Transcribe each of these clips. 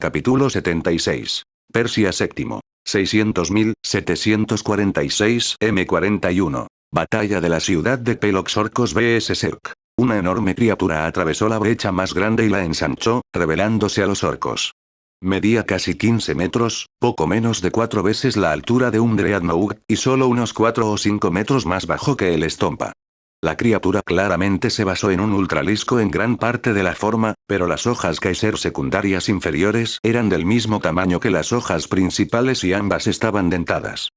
Capítulo 76. Persia VII. 600.746 M41. Batalla de la ciudad de Pelox. Orcos vs Serk. Una enorme criatura atravesó la brecha más grande y la ensanchó, revelándose a los orcos. Medía casi 15 metros, poco menos de 4 veces la altura de un Dreadnought, y solo unos 4 o 5 metros más bajo que el Stompa. La criatura claramente se basó en un ultralisco en gran parte de la forma, pero las hojas Kaiser secundarias inferiores eran del mismo tamaño que las hojas principales y ambas estaban dentadas.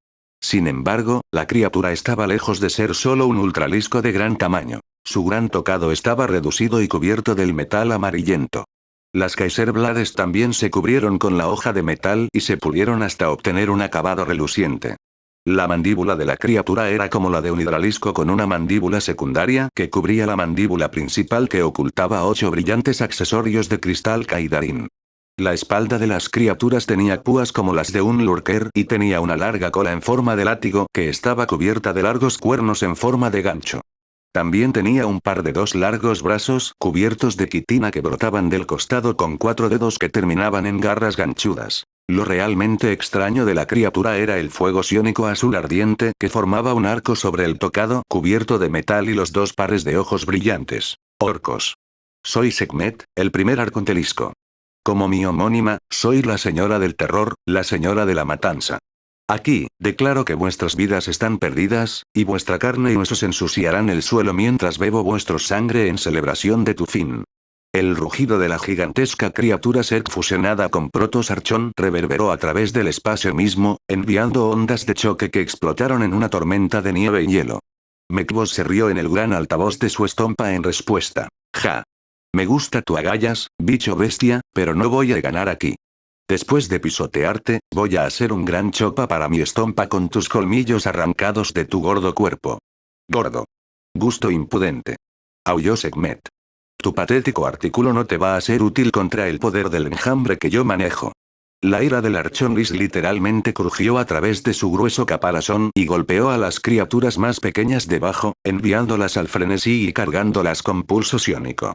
Sin embargo, la criatura estaba lejos de ser solo un ultralisco de gran tamaño. Su gran tocado estaba reducido y cubierto del metal amarillento. Las Kaiser Blades también se cubrieron con la hoja de metal y se pulieron hasta obtener un acabado reluciente. La mandíbula de la criatura era como la de un hidralisco con una mandíbula secundaria que cubría la mandíbula principal que ocultaba 8 brillantes accesorios de cristal Kaidarin. La espalda de las criaturas tenía púas como las de un lurker y tenía una larga cola en forma de látigo que estaba cubierta de largos cuernos en forma de gancho. También tenía un par de 2 largos brazos cubiertos de quitina que brotaban del costado con 4 dedos que terminaban en garras ganchudas. Lo realmente extraño de la criatura era el fuego psiónico azul ardiente que formaba un arco sobre el tocado cubierto de metal y los 2 pares de ojos brillantes. Orcos. Soy Sekhmet, el primer arcontelisco. Como mi homónima, soy la señora del terror, la señora de la matanza. Aquí, declaro que vuestras vidas están perdidas, y vuestra carne y huesos ensuciarán el suelo mientras bebo vuestra sangre en celebración de tu fin. El rugido de la gigantesca criatura Serk fusionada con Protoss Archon reverberó a través del espacio mismo, enviando ondas de choque que explotaron en una tormenta de nieve y hielo. Mekvos se rió en el gran altavoz de su Stompa en respuesta. Ja. Me gusta tu agallas, bicho bestia, pero no voy a ganar aquí. Después de pisotearte, voy a hacer un gran chopa para mi Stompa con tus colmillos arrancados de tu gordo cuerpo. Gordo. Gusto impudente. Aulló Sekhmet. Tu patético artículo no te va a ser útil contra el poder del enjambre que yo manejo. La ira del Archonis literalmente crujió a través de su grueso caparazón y golpeó a las criaturas más pequeñas debajo, enviándolas al frenesí y cargándolas con pulso psiónico.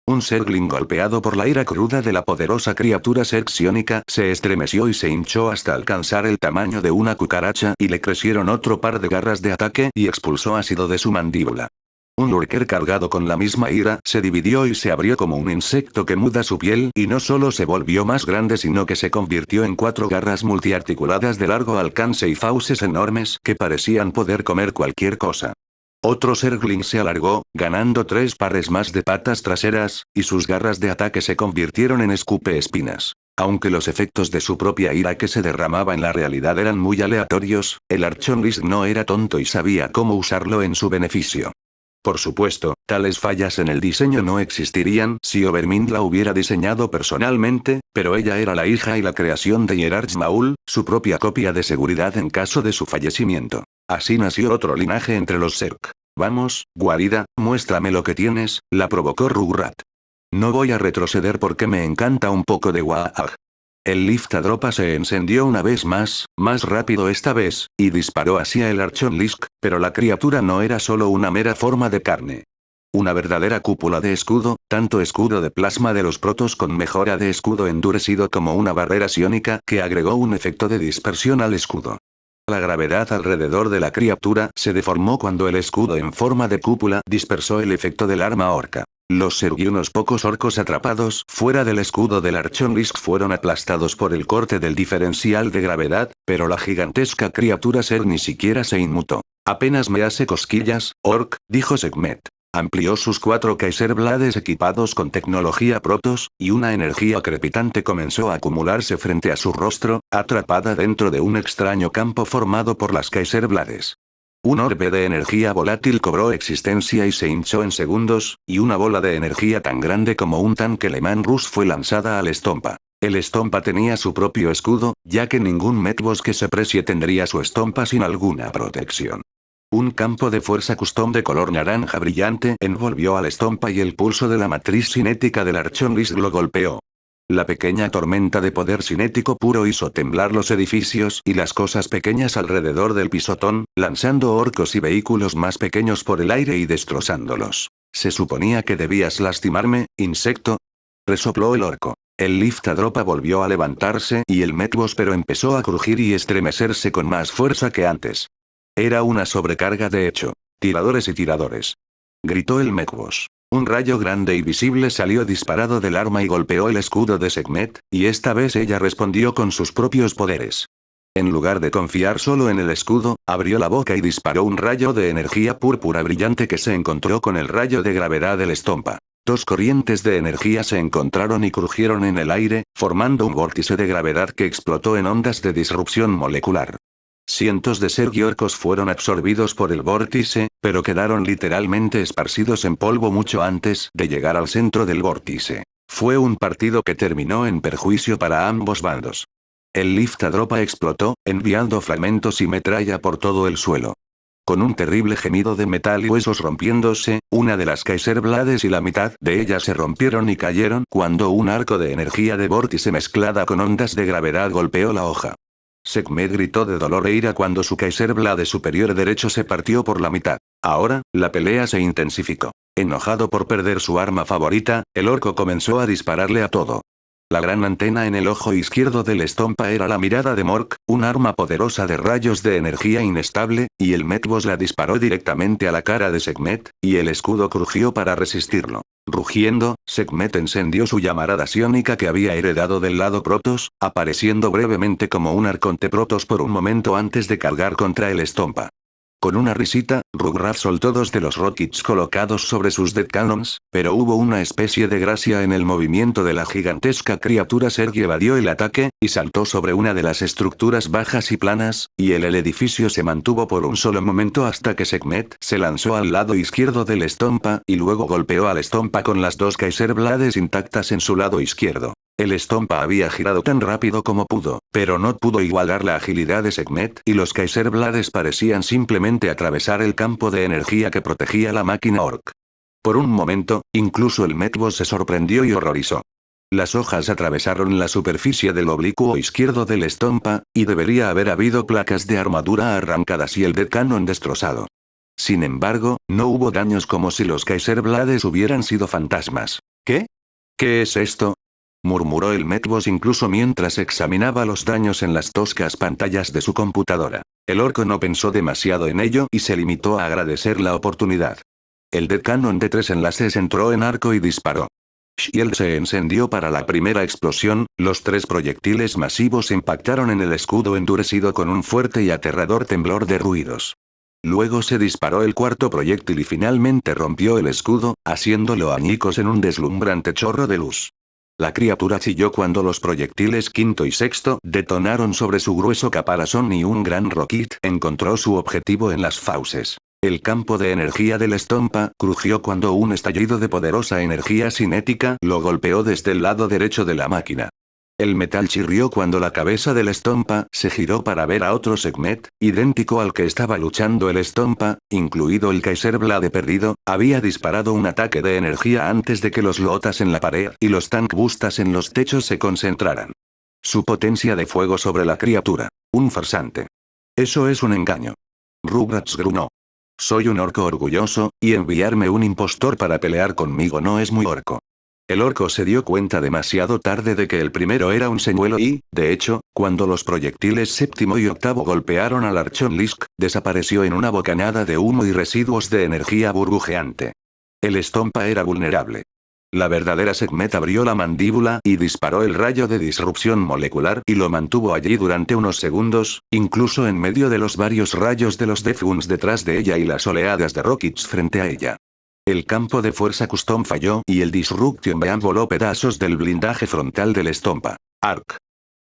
Un Zergling golpeado por la ira cruda de la poderosa criatura Zerg psiónica se estremeció y se hinchó hasta alcanzar el tamaño de una cucaracha y le crecieron otro par de garras de ataque y expulsó ácido de su mandíbula. Un lurker cargado con la misma ira se dividió y se abrió como un insecto que muda su piel y no solo se volvió más grande sino que se convirtió en 4 garras multiarticuladas de largo alcance y fauces enormes que parecían poder comer cualquier cosa. Otro Zergling se alargó, ganando 3 pares más de patas traseras, y sus garras de ataque se convirtieron en escupe espinas. Aunque los efectos de su propia ira que se derramaba en la realidad eran muy aleatorios, el Archonis no era tonto y sabía cómo usarlo en su beneficio. Por supuesto, tales fallas en el diseño no existirían si Overmind la hubiera diseñado personalmente, pero ella era la hija y la creación de Hierarch Maul, su propia copia de seguridad en caso de su fallecimiento. Así nació otro linaje entre los Zerg. Vamos, guarida, muéstrame lo que tienes, la provocó Rugrat. No voy a retroceder porque me encanta un poco de Waag. El Liftadropa se encendió una vez más rápido esta vez, y disparó hacia el Archonlisk, pero la criatura no era solo una mera forma de carne. Una verdadera cúpula de escudo, tanto escudo de plasma de los protos con mejora de escudo endurecido como una barrera psiónica que agregó un efecto de dispersión al escudo. La gravedad alrededor de la criatura se deformó cuando el escudo en forma de cúpula dispersó el efecto del arma orca. Los Zerg y unos pocos orcos atrapados fuera del escudo del Archonlisk fueron aplastados por el corte del diferencial de gravedad, pero la gigantesca criatura Zerg ni siquiera se inmutó. Apenas me hace cosquillas, orc, dijo Sekhmet. Amplió sus 4 Kaiser Blades equipados con tecnología Protoss, y una energía crepitante comenzó a acumularse frente a su rostro, atrapada dentro de un extraño campo formado por las Kaiser Blades. Un orbe de energía volátil cobró existencia y se hinchó en segundos, y una bola de energía tan grande como un tanque Leman Russ fue lanzada al Stompa. El Stompa tenía su propio escudo, ya que ningún Mekvos que se precie tendría su Stompa sin alguna protección. Un campo de fuerza custom de color naranja brillante envolvió al Stompa y el pulso de la matriz cinética del Archonis lo golpeó. La pequeña tormenta de poder cinético puro hizo temblar los edificios y las cosas pequeñas alrededor del pisotón, lanzando orcos y vehículos más pequeños por el aire y destrozándolos. ¿Se suponía que debías lastimarme, insecto? resopló el orco. El Liftadropa volvió a levantarse y el Medbospero empezó a crujir y estremecerse con más fuerza que antes. Era una sobrecarga de hecho. Tiradores y tiradores. Gritó el Medbos. Un rayo grande y visible salió disparado del arma y golpeó el escudo de Sekhmet, y esta vez ella respondió con sus propios poderes. En lugar de confiar solo en el escudo, abrió la boca y disparó un rayo de energía púrpura brillante que se encontró con el rayo de gravedad del Estompa. Dos corrientes de energía se encontraron y crujieron en el aire, formando un vórtice de gravedad que explotó en ondas de disrupción molecular. Cientos de sergiorcos fueron absorbidos por el vórtice, pero quedaron literalmente esparcidos en polvo mucho antes de llegar al centro del vórtice. Fue un partido que terminó en perjuicio para ambos bandos. El Liftadropa explotó, enviando fragmentos y metralla por todo el suelo. Con un terrible gemido de metal y huesos rompiéndose, una de las Kaiserblades y la mitad de ellas se rompieron y cayeron cuando un arco de energía de vórtice mezclada con ondas de gravedad golpeó la hoja. Sekhmet gritó de dolor e ira cuando su Kaiserblade superior derecho se partió por la mitad. Ahora, la pelea se intensificó. Enojado por perder su arma favorita, el orco comenzó a dispararle a todo. La gran antena en el ojo izquierdo del Estompa era la mirada de Mork, un arma poderosa de rayos de energía inestable, y el Medbos la disparó directamente a la cara de Sekhmet, y el escudo crujió para resistirlo. Rugiendo, Sekhmet encendió su llamarada psiónica que había heredado del lado Protoss, apareciendo brevemente como un arconte Protoss por un momento antes de cargar contra el Estompa. Con una risita, Rugrat soltó dos de los rockets colocados sobre sus dead cannons, pero hubo una especie de gracia en el movimiento de la gigantesca criatura. Sergi evadió el ataque, y saltó sobre una de las estructuras bajas y planas, y el edificio se mantuvo por un solo momento hasta que Sekhmet se lanzó al lado izquierdo del Estompa y luego golpeó al Estompa con las dos Kaiserblades intactas en su lado izquierdo. El Estompa había girado tan rápido como pudo, pero no pudo igualar la agilidad de Sekhmet y los Kaiserblades parecían simplemente atravesar el campo de energía que protegía la máquina orc. Por un momento, incluso el Medbos se sorprendió y horrorizó. Las hojas atravesaron la superficie del oblicuo izquierdo del Estompa, y debería haber habido placas de armadura arrancadas y el dead cannon destrozado. Sin embargo, no hubo daños como si los Kaiserblades hubieran sido fantasmas. ¿Qué? ¿Qué es esto?, murmuró el Medbos incluso mientras examinaba los daños en las toscas pantallas de su computadora. El orco no pensó demasiado en ello y se limitó a agradecer la oportunidad. El dead cannon de 3 enlaces entró en arco y disparó. Shield se encendió para la primera explosión, los 3 proyectiles masivos impactaron en el escudo endurecido con un fuerte y aterrador temblor de ruidos. Luego se disparó el cuarto proyectil y finalmente rompió el escudo, haciéndolo añicos en un deslumbrante chorro de luz. La criatura chilló cuando los proyectiles quinto y sexto detonaron sobre su grueso caparazón y un gran rocket encontró su objetivo en las fauces. El campo de energía del Estompa crujió cuando un estallido de poderosa energía cinética lo golpeó desde el lado derecho de la máquina. El metal chirrió cuando la cabeza del Estompa se giró para ver a otro Sekhmet, idéntico al que estaba luchando el Estompa, incluido el Kaiserblade perdido, había disparado un ataque de energía antes de que los lotas en la pared y los tank bustas en los techos se concentraran. Su potencia de fuego sobre la criatura. Un farsante. Eso es un engaño. Rugrats grunó. Soy un orco orgulloso, y enviarme un impostor para pelear conmigo no es muy orco. El orco se dio cuenta demasiado tarde de que el primero era un señuelo y, de hecho, cuando los proyectiles séptimo y octavo golpearon al Archon Lisk, desapareció en una bocanada de humo y residuos de energía burbujeante. El Estompa era vulnerable. La verdadera Sekhmet abrió la mandíbula y disparó el rayo de disrupción molecular y lo mantuvo allí durante unos segundos, incluso en medio de los varios rayos de los Deathguns detrás de ella y las oleadas de rockets frente a ella. El campo de fuerza custom falló y el Disruption Beam voló pedazos del blindaje frontal del Estompa. Ark.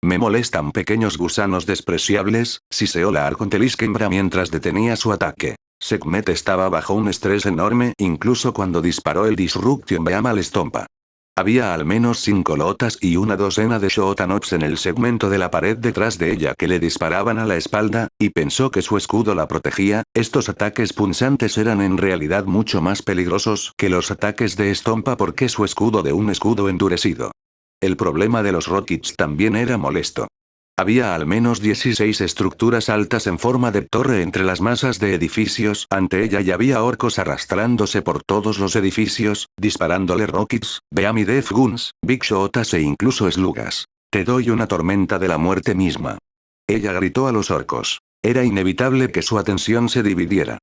Me molestan pequeños gusanos despreciables, siseó la Arcontelisquembra mientras detenía su ataque. Sekhmet estaba bajo un estrés enorme incluso cuando disparó el Disruption Beam al Estompa. Había al menos 5 lotas y una docena de Shootanops en el segmento de la pared detrás de ella que le disparaban a la espalda, y pensó que su escudo la protegía. Estos ataques punzantes eran en realidad mucho más peligrosos que los ataques de Estompa porque su escudo de un escudo endurecido. El problema de los rockets también era molesto. Había al menos 16 estructuras altas en forma de torre entre las masas de edificios. Ante ella y había orcos arrastrándose por todos los edificios, disparándole rockets, Beam Death Guns, Big Shotas e incluso slugas. Te doy una tormenta de la muerte misma. Ella gritó a los orcos. Era inevitable que su atención se dividiera.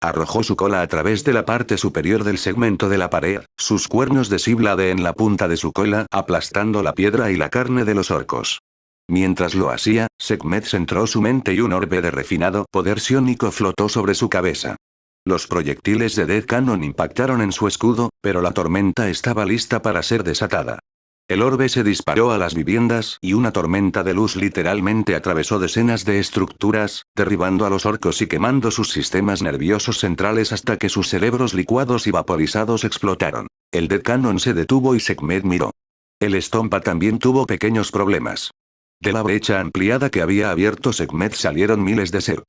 Arrojó su cola a través de la parte superior del segmento de la pared, sus cuernos de Cyblade en la punta de su cola, aplastando la piedra y la carne de los orcos. Mientras lo hacía, Sekhmet centró su mente y un orbe de refinado poder psiónico flotó sobre su cabeza. Los proyectiles de Death Cannon impactaron en su escudo, pero la tormenta estaba lista para ser desatada. El orbe se disparó a las viviendas y una tormenta de luz literalmente atravesó decenas de estructuras, derribando a los orcos y quemando sus sistemas nerviosos centrales hasta que sus cerebros licuados y vaporizados explotaron. El Death Cannon se detuvo y Sekhmet miró. El Stompa también tuvo pequeños problemas. De la brecha ampliada que había abierto Sekhmet salieron miles de Zerg.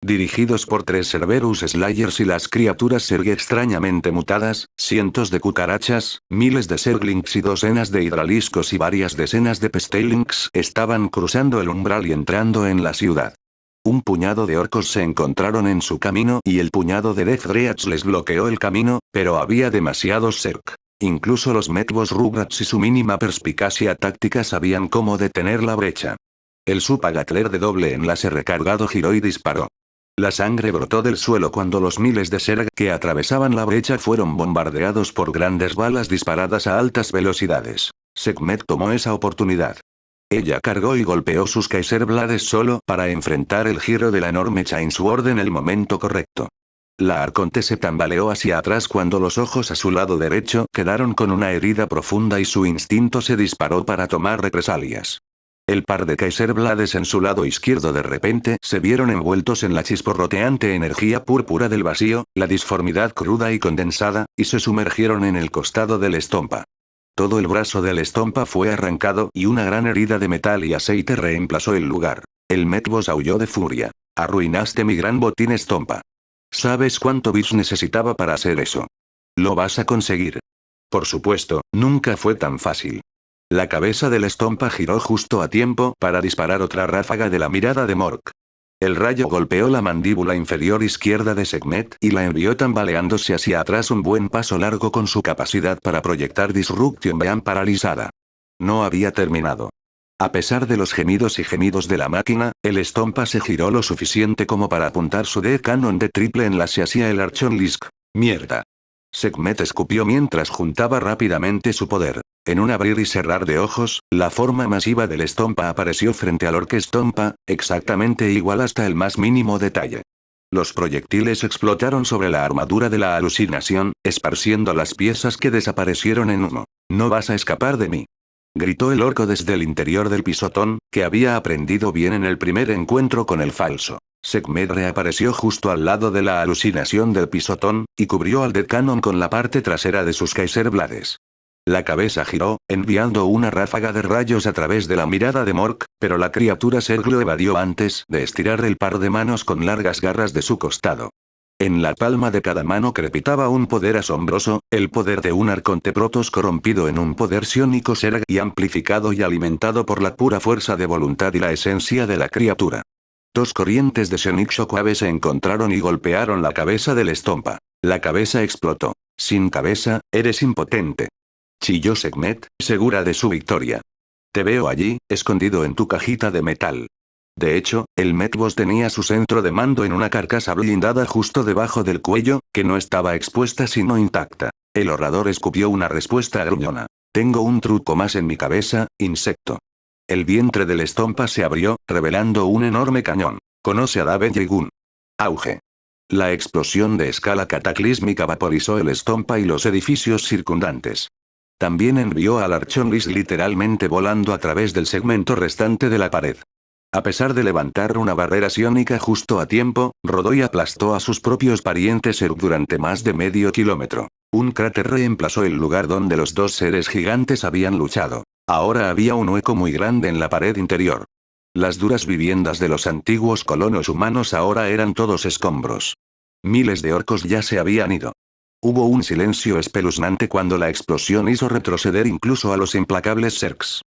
Dirigidos por 3 Cerberus Slayers y las criaturas Zerg extrañamente mutadas, cientos de cucarachas, miles de Zerglings y docenas de hidraliscos y varias decenas de Pestilings estaban cruzando el umbral y entrando en la ciudad. Un puñado de orcos se encontraron en su camino y el puñado de Death Dreads les bloqueó el camino, pero había demasiados Zerg. Incluso los Medbos Rugrats y su mínima perspicacia táctica sabían cómo detener la brecha. El Supagatler de doble enlace recargado giró y disparó. La sangre brotó del suelo cuando los miles de Zerg que atravesaban la brecha fueron bombardeados por grandes balas disparadas a altas velocidades. Sekhmet tomó esa oportunidad. Ella cargó y golpeó sus Kaiser Blades solo para enfrentar el giro de la enorme Chainsword en el momento correcto. La arconte se tambaleó hacia atrás cuando los ojos a su lado derecho quedaron con una herida profunda y su instinto se disparó para tomar represalias. El par de Kaiser Blades en su lado izquierdo de repente se vieron envueltos en la chisporroteante energía púrpura del vacío, la disformidad cruda y condensada, y se sumergieron en el costado del Stompa. Todo el brazo del Stompa fue arrancado y una gran herida de metal y aceite reemplazó el lugar. El Medbos aulló de furia. Arruinaste mi gran botín Stompa. ¿Sabes cuánto bits necesitaba para hacer eso? Lo vas a conseguir. Por supuesto, nunca fue tan fácil. La cabeza del Stompa giró justo a tiempo para disparar otra ráfaga de la mirada de Mork. El rayo golpeó la mandíbula inferior izquierda de Sekhmet y la envió tambaleándose hacia atrás un buen paso largo con su capacidad para proyectar Disruption Beam paralizada. No había terminado. A pesar de los gemidos y gemidos de la máquina, el Stompa se giró lo suficiente como para apuntar su Death Cannon de triple enlace hacia el Archon Lisk. ¡Mierda! Sekhmet escupió mientras juntaba rápidamente su poder. En un abrir y cerrar de ojos, la forma masiva del Stompa apareció frente al Orc Stompa, exactamente igual hasta el más mínimo detalle. Los proyectiles explotaron sobre la armadura de la alucinación, esparciendo las piezas que desaparecieron en humo. «No vas a escapar de mí», gritó el orco desde el interior del pisotón, que había aprendido bien en el primer encuentro con el falso. Sekhmet reapareció justo al lado de la alucinación del pisotón, y cubrió al Death Cannon con la parte trasera de sus Kaiser Blades. La cabeza giró, enviando una ráfaga de rayos a través de la mirada de Mork, pero la criatura Zerg lo evadió antes de estirar el par de manos con largas garras de su costado. En la palma de cada mano crepitaba un poder asombroso, el poder de un arconte protos corrompido en un poder psiónico Zerg y amplificado y alimentado por la pura fuerza de voluntad y la esencia de la criatura. 2 corrientes de Sonic Shockwave se encontraron y golpearon la cabeza del Stompa. La cabeza explotó. Sin cabeza, eres impotente. Chilló Sekhmet, segura de su victoria. Te veo allí, escondido en tu cajita de metal. De hecho, el Medbos tenía su centro de mando en una carcasa blindada justo debajo del cuello, que no estaba expuesta sino intacta. El orador escupió una respuesta gruñona. Tengo un truco más en mi cabeza, insecto. El vientre del Stompa se abrió, revelando un enorme cañón. Conoce a David Yigun. Auge. La explosión de escala cataclísmica vaporizó el Stompa y los edificios circundantes. También envió al Archon Lisk literalmente volando a través del segmento restante de la pared. A pesar de levantar una barrera psiónica justo a tiempo, rodó y aplastó a sus propios parientes Zerg durante más de medio kilómetro. Un cráter reemplazó el lugar donde los 2 seres gigantes habían luchado. Ahora había un hueco muy grande en la pared interior. Las duras viviendas de los antiguos colonos humanos ahora eran todos escombros. Miles de orcos ya se habían ido. Hubo un silencio espeluznante cuando la explosión hizo retroceder incluso a los implacables Zergs.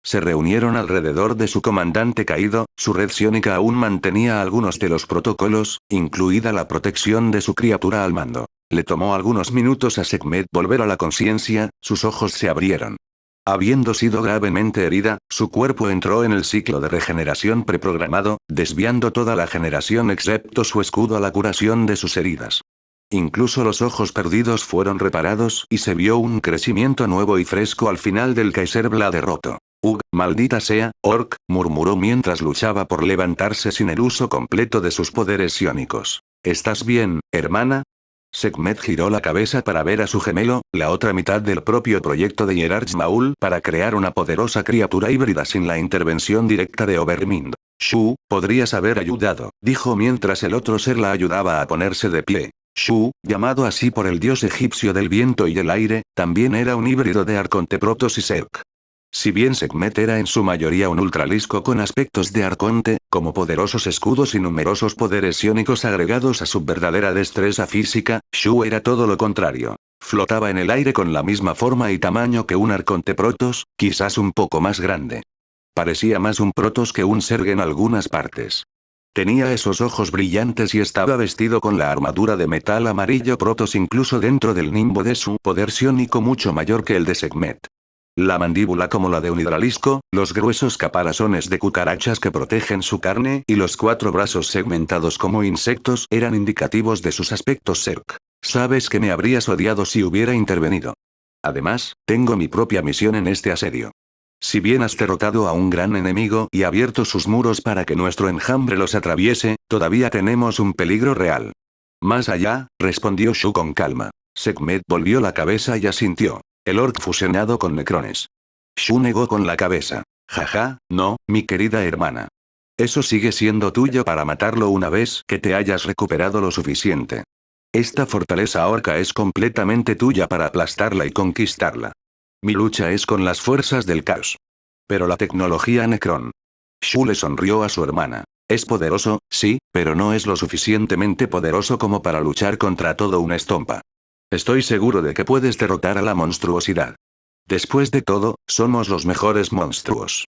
Se reunieron alrededor de su comandante caído, su red psiónica aún mantenía algunos de los protocolos, incluida la protección de su criatura al mando. Le tomó algunos minutos a Sekhmet volver a la conciencia, sus ojos se abrieron. Habiendo sido gravemente herida, su cuerpo entró en el ciclo de regeneración preprogramado, desviando toda la generación excepto su escudo a la curación de sus heridas. Incluso los ojos perdidos fueron reparados y se vio un crecimiento nuevo y fresco al final del Kaiser Bla derroto. Maldita sea, Orc, murmuró mientras luchaba por levantarse sin el uso completo de sus poderes psiónicos. ¿Estás bien, hermana? Sekhmet giró la cabeza para ver a su gemelo, la otra mitad del propio proyecto de Hierarch Maul para crear una poderosa criatura híbrida sin la intervención directa de Overmind. Shu, podrías haber ayudado, dijo mientras el otro ser la ayudaba a ponerse de pie. Shu, llamado así por el dios egipcio del viento y el aire, también era un híbrido de Arconte Protoss y Zerg. Si bien Sekhmet era en su mayoría un ultralisco con aspectos de arconte, como poderosos escudos y numerosos poderes psiónicos agregados a su verdadera destreza física, Shu era todo lo contrario. Flotaba en el aire con la misma forma y tamaño que un arconte Protoss, quizás un poco más grande. Parecía más un Protoss que un Zerg en algunas partes. Tenía esos ojos brillantes y estaba vestido con la armadura de metal amarillo Protoss incluso dentro del nimbo de su poder psiónico mucho mayor que el de Sekhmet. La mandíbula como la de un hidralisco, los gruesos caparazones de cucarachas que protegen su carne y los 4 brazos segmentados como insectos eran indicativos de sus aspectos Zerg. Sabes que me habrías odiado si hubiera intervenido. Además, tengo mi propia misión en este asedio. Si bien has derrotado a un gran enemigo y abierto sus muros para que nuestro enjambre los atraviese, todavía tenemos un peligro real. Más allá, respondió Shu con calma. Sekhmet volvió la cabeza y asintió. El orc fusionado con necrones. Shu negó con la cabeza. Jaja, no, mi querida hermana. Eso sigue siendo tuyo para matarlo una vez que te hayas recuperado lo suficiente. Esta fortaleza orca es completamente tuya para aplastarla y conquistarla. Mi lucha es con las fuerzas del caos. Pero la tecnología Necron. Shu le sonrió a su hermana. Es poderoso, sí, pero no es lo suficientemente poderoso como para luchar contra todo un estompa. Estoy seguro de que puedes derrotar a la monstruosidad. Después de todo, somos los mejores monstruos.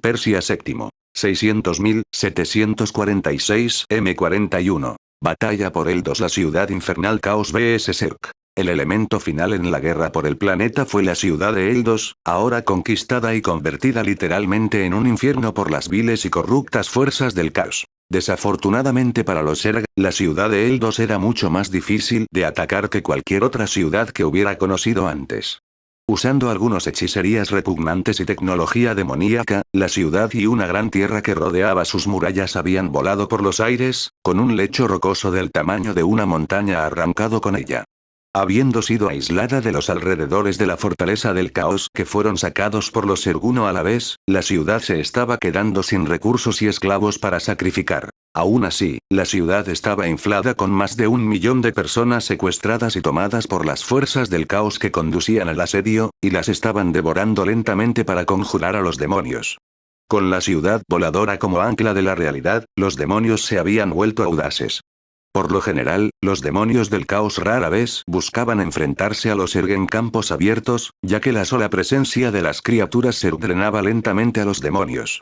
Persia VII. 600.746 M41. Batalla por Eldos. La ciudad infernal Caos vs Zerg. El elemento final en la guerra por el planeta fue la ciudad de Eldos, ahora conquistada y convertida literalmente en un infierno por las viles y corruptas fuerzas del caos. Desafortunadamente para los Zerg, la ciudad de Eldos era mucho más difícil de atacar que cualquier otra ciudad que hubiera conocido antes. Usando algunas hechicerías repugnantes y tecnología demoníaca, la ciudad y una gran tierra que rodeaba sus murallas habían volado por los aires, con un lecho rocoso del tamaño de una montaña arrancado con ella. Habiendo sido aislada de los alrededores de la fortaleza del caos que fueron sacados por los Zerg uno a la vez, la ciudad se estaba quedando sin recursos y esclavos para sacrificar. Aún así, la ciudad estaba inflada con más de 1 millón de personas secuestradas y tomadas por las fuerzas del caos que conducían al asedio, y las estaban devorando lentamente para conjurar a los demonios. Con la ciudad voladora como ancla de la realidad, los demonios se habían vuelto audaces. Por lo general, los demonios del caos rara vez buscaban enfrentarse a los Zerg en campos abiertos, ya que la sola presencia de las criaturas Zerg drenaba lentamente a los demonios.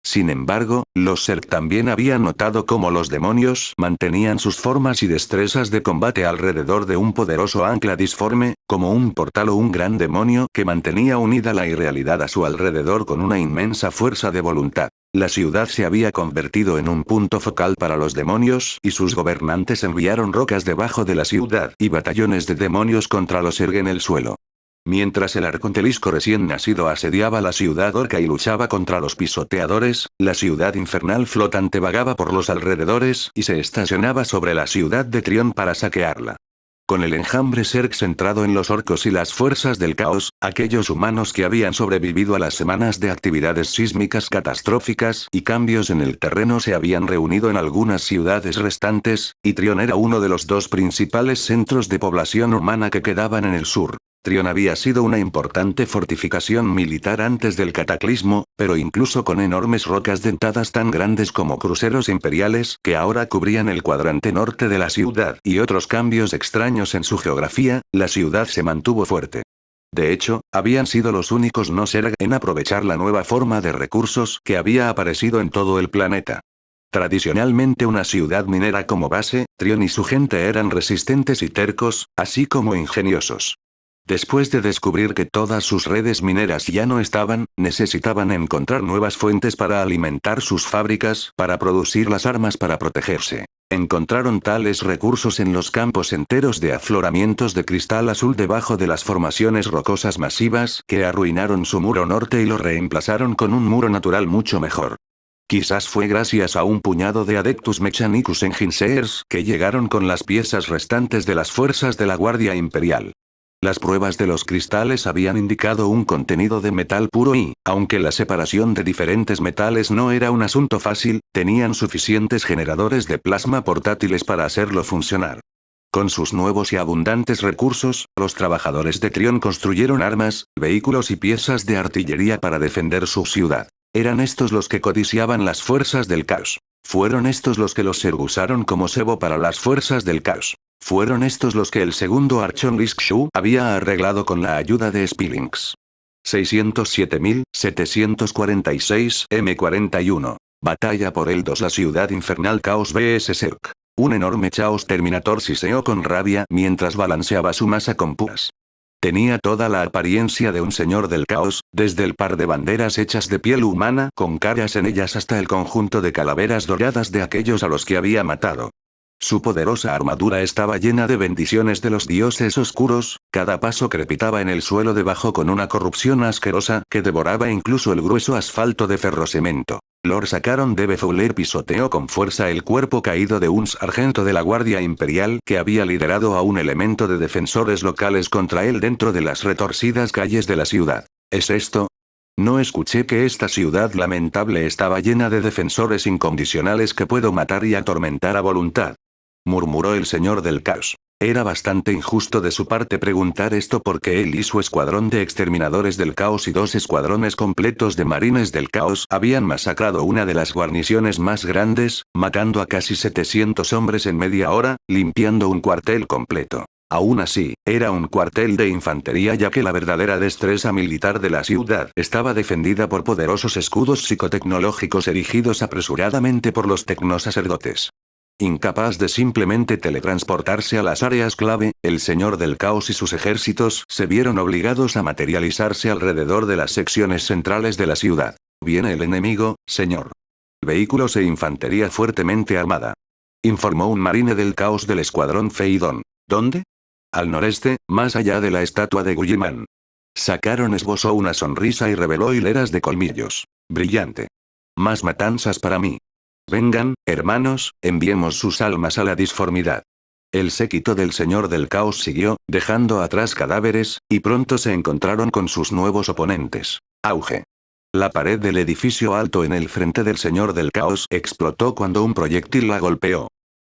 Sin embargo, los Zerg también habían notado cómo los demonios mantenían sus formas y destrezas de combate alrededor de un poderoso ancla disforme, como un portal o un gran demonio que mantenía unida la irrealidad a su alrededor con una inmensa fuerza de voluntad. La ciudad se había convertido en un punto focal para los demonios y sus gobernantes enviaron rocas debajo de la ciudad y batallones de demonios contra los Zerg en el suelo. Mientras el arcontelisco recién nacido asediaba la ciudad orca y luchaba contra los pisoteadores, la ciudad infernal flotante vagaba por los alrededores y se estacionaba sobre la ciudad de Trión para saquearla. Con el enjambre Zerg centrado en los orcos y las fuerzas del caos, aquellos humanos que habían sobrevivido a las semanas de actividades sísmicas catastróficas y cambios en el terreno se habían reunido en algunas ciudades restantes, y Trión era uno de los 2 principales centros de población humana que quedaban en el sur. Trión había sido una importante fortificación militar antes del cataclismo, pero incluso con enormes rocas dentadas tan grandes como cruceros imperiales que ahora cubrían el cuadrante norte de la ciudad y otros cambios extraños en su geografía, la ciudad se mantuvo fuerte. De hecho, habían sido los únicos no Zerg en aprovechar la nueva forma de recursos que había aparecido en todo el planeta. Tradicionalmente una ciudad minera como base, Trion y su gente eran resistentes y tercos, así como ingeniosos. Después de descubrir que todas sus redes mineras ya no estaban, necesitaban encontrar nuevas fuentes para alimentar sus fábricas, para producir las armas para protegerse. Encontraron tales recursos en los campos enteros de afloramientos de cristal azul debajo de las formaciones rocosas masivas que arruinaron su muro norte y lo reemplazaron con un muro natural mucho mejor. Quizás fue gracias a un puñado de Adeptus Mechanicus Engineers que llegaron con las piezas restantes de las fuerzas de la Guardia Imperial. Las pruebas de los cristales habían indicado un contenido de metal puro y, aunque la separación de diferentes metales no era un asunto fácil, tenían suficientes generadores de plasma portátiles para hacerlo funcionar. Con sus nuevos y abundantes recursos, los trabajadores de Trion construyeron armas, vehículos y piezas de artillería para defender su ciudad. Eran estos los que codiciaban las fuerzas del caos. Fueron estos los que los Zerg usaron como cebo para las fuerzas del caos. Fueron estos los que el segundo Archon Lisk-Shu había arreglado con la ayuda de Spillings. 607.746 M41. Batalla por el 2. La ciudad infernal Chaos vs Zerg. Un enorme Chaos Terminator siseó con rabia mientras balanceaba su masa con púas. Tenía toda la apariencia de un señor del caos, desde el par de banderas hechas de piel humana con caras en ellas hasta el conjunto de calaveras doradas de aquellos a los que había matado. Su poderosa armadura estaba llena de bendiciones de los dioses oscuros, cada paso crepitaba en el suelo debajo con una corrupción asquerosa que devoraba incluso el grueso asfalto de ferrocemento. Lord Sakaron de Fowler pisoteó con fuerza el cuerpo caído de un sargento de la Guardia Imperial que había liderado a un elemento de defensores locales contra él dentro de las retorcidas calles de la ciudad. ¿Es esto? No escuché que esta ciudad lamentable estaba llena de defensores incondicionales que puedo matar y atormentar a voluntad, murmuró el señor del caos. Era bastante injusto de su parte preguntar esto porque él y su escuadrón de exterminadores del caos y 2 escuadrones completos de marines del caos habían masacrado una de las guarniciones más grandes, matando a casi 700 hombres en media hora, limpiando un cuartel completo. Aún así, era un cuartel de infantería ya que la verdadera destreza militar de la ciudad estaba defendida por poderosos escudos psicotecnológicos erigidos apresuradamente por los tecnosacerdotes. Incapaz de simplemente teletransportarse a las áreas clave, el Señor del Caos y sus ejércitos se vieron obligados a materializarse alrededor de las secciones centrales de la ciudad. Viene el enemigo, señor. Vehículos e infantería fuertemente armada, informó un marine del Caos del escuadrón Feidón. ¿Dónde? Al noreste, más allá de la estatua de Gulliman. Sakaron esbozó una sonrisa y reveló hileras de colmillos. Brillante. Más matanzas para mí. Vengan, hermanos, enviemos sus almas a la disformidad. El séquito del Señor del Caos siguió, dejando atrás cadáveres, y pronto se encontraron con sus nuevos oponentes. Auge. La pared del edificio alto en el frente del Señor del Caos explotó cuando un proyectil la golpeó.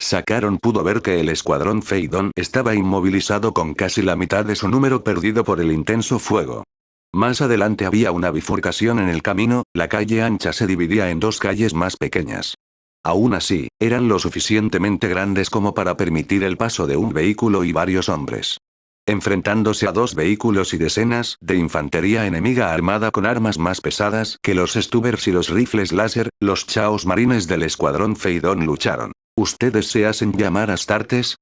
Sakaron pudo ver que el escuadrón Feidón estaba inmovilizado con casi la mitad de su número perdido por el intenso fuego. Más adelante había una bifurcación en el camino, la calle ancha se dividía en 2 calles más pequeñas. Aún así, eran lo suficientemente grandes como para permitir el paso de un vehículo y varios hombres. Enfrentándose a 2 vehículos y decenas de infantería enemiga armada con armas más pesadas que los Stubbers y los rifles láser, los chaos marines del escuadrón Feidón lucharon. ¿Ustedes se hacen llamar Astartes?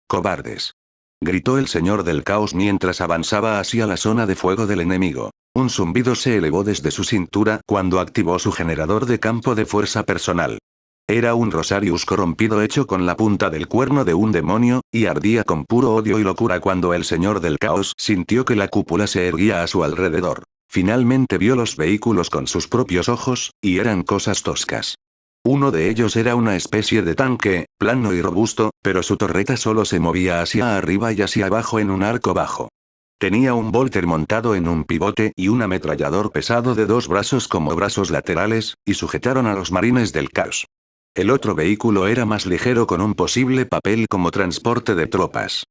Cobardes. Gritó el Señor del Caos mientras avanzaba hacia la zona de fuego del enemigo. Un zumbido se elevó desde su cintura cuando activó su generador de campo de fuerza personal. Era un Rosarius corrompido hecho con la punta del cuerno de un demonio, y ardía con puro odio y locura cuando el Señor del Caos sintió que la cúpula se erguía a su alrededor. Finalmente vio los vehículos con sus propios ojos, y eran cosas toscas. Uno de ellos era una especie de tanque, plano y robusto, pero su torreta solo se movía hacia arriba y hacia abajo en un arco bajo. Tenía un Volter montado en un pivote y un ametrallador pesado de 2 brazos como brazos laterales, y sujetaron a los marines del caos. El otro vehículo era más ligero con un posible papel como transporte de tropas.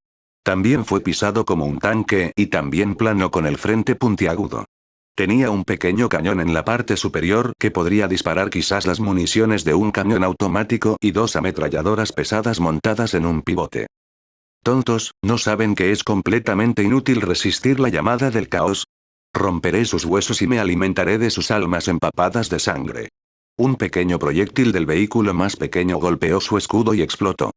También fue pisado como un tanque y también plano con el frente puntiagudo. Tenía un pequeño cañón en la parte superior que podría disparar quizás las municiones de un cañón automático y 2 ametralladoras pesadas montadas en un pivote. Tontos, ¿no saben que es completamente inútil resistir la llamada del caos? Romperé sus huesos y me alimentaré de sus almas empapadas de sangre. Un pequeño proyectil del vehículo más pequeño golpeó su escudo y explotó.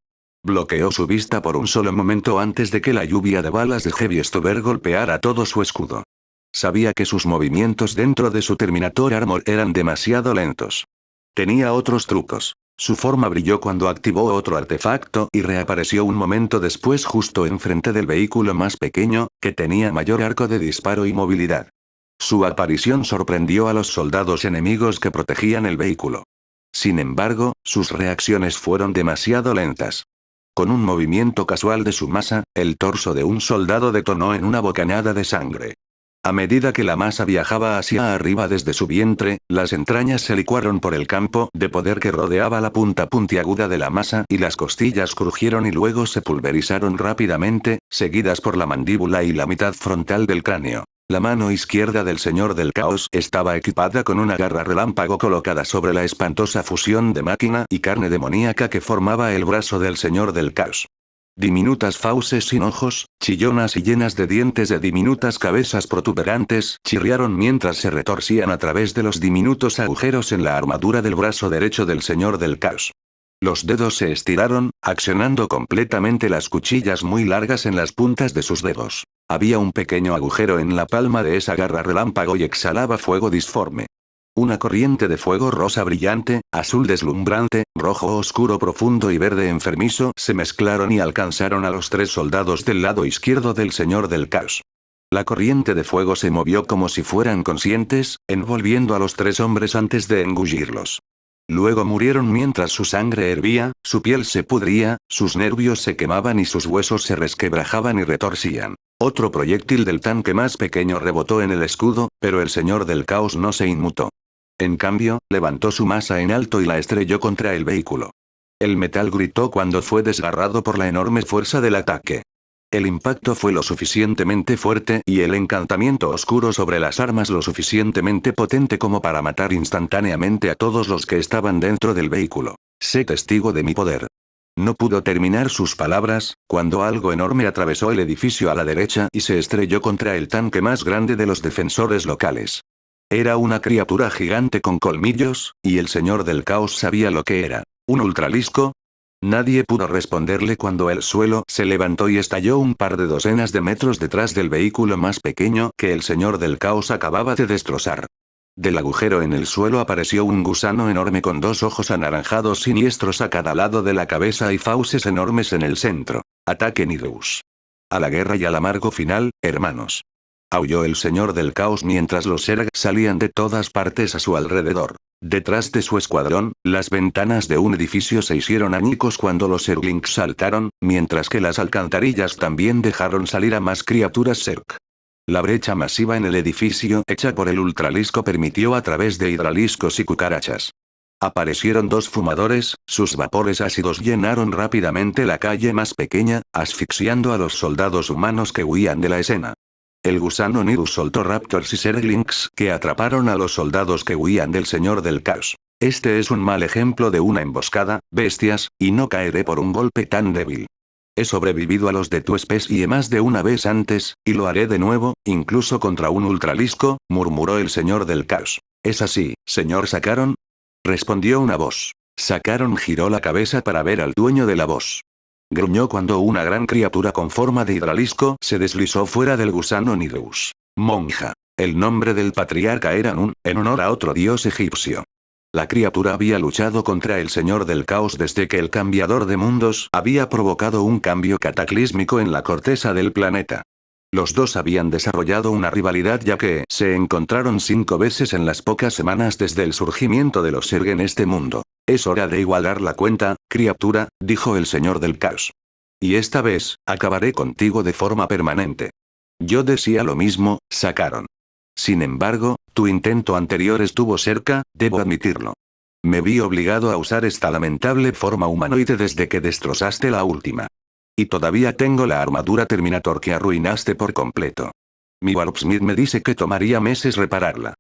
Bloqueó su vista por un solo momento antes de que la lluvia de balas de Heavy Stuber golpeara todo su escudo. Sabía que sus movimientos dentro de su Terminator Armor eran demasiado lentos. Tenía otros trucos. Su forma brilló cuando activó otro artefacto y reapareció un momento después justo enfrente del vehículo más pequeño, que tenía mayor arco de disparo y movilidad. Su aparición sorprendió a los soldados enemigos que protegían el vehículo. Sin embargo, sus reacciones fueron demasiado lentas. Con un movimiento casual de su masa, el torso de un soldado detonó en una bocanada de sangre. A medida que la masa viajaba hacia arriba desde su vientre, las entrañas se licuaron por el campo de poder que rodeaba la punta puntiaguda de la masa y las costillas crujieron y luego se pulverizaron rápidamente, seguidas por la mandíbula y la mitad frontal del cráneo. La mano izquierda del Señor del Caos estaba equipada con una garra relámpago colocada sobre la espantosa fusión de máquina y carne demoníaca que formaba el brazo del Señor del Caos. Diminutas fauces sin ojos, chillonas y llenas de dientes de diminutas cabezas protuberantes, chirriaron mientras se retorcían a través de los diminutos agujeros en la armadura del brazo derecho del Señor del Caos. Los dedos se estiraron, accionando completamente las cuchillas muy largas en las puntas de sus dedos. Había un pequeño agujero en la palma de esa garra relámpago y exhalaba fuego disforme. Una corriente de fuego rosa brillante, azul deslumbrante, rojo oscuro profundo y verde enfermizo se mezclaron y alcanzaron a los tres soldados del lado izquierdo del Señor del Caos. La corriente de fuego se movió como si fueran conscientes, envolviendo a los tres hombres antes de engullirlos. Luego murieron mientras su sangre hervía, su piel se pudría, sus nervios se quemaban y sus huesos se resquebrajaban y retorcían. Otro proyectil del tanque más pequeño rebotó en el escudo, pero el Señor del Caos no se inmutó. En cambio, levantó su masa en alto y la estrelló contra el vehículo. El metal gritó cuando fue desgarrado por la enorme fuerza del ataque. El impacto fue lo suficientemente fuerte y el encantamiento oscuro sobre las armas lo suficientemente potente como para matar instantáneamente a todos los que estaban dentro del vehículo. Sé testigo de mi poder. No pudo terminar sus palabras, cuando algo enorme atravesó el edificio a la derecha y se estrelló contra el tanque más grande de los defensores locales. Era una criatura gigante con colmillos, y el Señor del Caos sabía lo que era. ¿Un ultralisco? Nadie pudo responderle cuando el suelo se levantó y estalló un par de docenas de metros detrás del vehículo más pequeño que el Señor del Caos acababa de destrozar. Del agujero en el suelo apareció un gusano enorme con dos ojos anaranjados siniestros a cada lado de la cabeza y fauces enormes en el centro. Ataque Nidus. A la guerra y al amargo final, hermanos. Aulló el Señor del Caos mientras los Zerg salían de todas partes a su alrededor. Detrás de su escuadrón, las ventanas de un edificio se hicieron añicos cuando los Zerglings saltaron, mientras que las alcantarillas también dejaron salir a más criaturas Zerg. La brecha masiva en el edificio hecha por el ultralisco permitió a través de hidraliscos y cucarachas. Aparecieron dos fumadores, sus vapores ácidos llenaron rápidamente la calle más pequeña, asfixiando a los soldados humanos que huían de la escena. El gusano Nidus soltó raptors y Zerglings que atraparon a los soldados que huían del Señor del Caos. Este es un mal ejemplo de una emboscada, bestias, y no caeré por un golpe tan débil. He sobrevivido a los de tu especie más de una vez antes, y lo haré de nuevo, incluso contra un ultralisco, murmuró el Señor del Caos. ¿Es así, señor Sakaron? Respondió una voz. Sakaron giró la cabeza para ver al dueño de la voz. Gruñó cuando una gran criatura con forma de hidralisco se deslizó fuera del gusano Nidus. Monja. El nombre del patriarca era Nun, en honor a otro dios egipcio. La criatura había luchado contra el Señor del Caos desde que el cambiador de mundos había provocado un cambio cataclísmico en la corteza del planeta. Los dos habían desarrollado una rivalidad ya que se encontraron 5 veces en las pocas semanas desde el surgimiento de los Zerg en este mundo. Es hora de igualar la cuenta, criatura, dijo el Señor del Caos. Y esta vez, acabaré contigo de forma permanente. Yo decía lo mismo, Sakaron. Sin embargo, tu intento anterior estuvo cerca, debo admitirlo. Me vi obligado a usar esta lamentable forma humanoide desde que destrozaste la última. Y todavía tengo la armadura Terminator que arruinaste por completo. Mi Warpsmith me dice que tomaría meses repararla.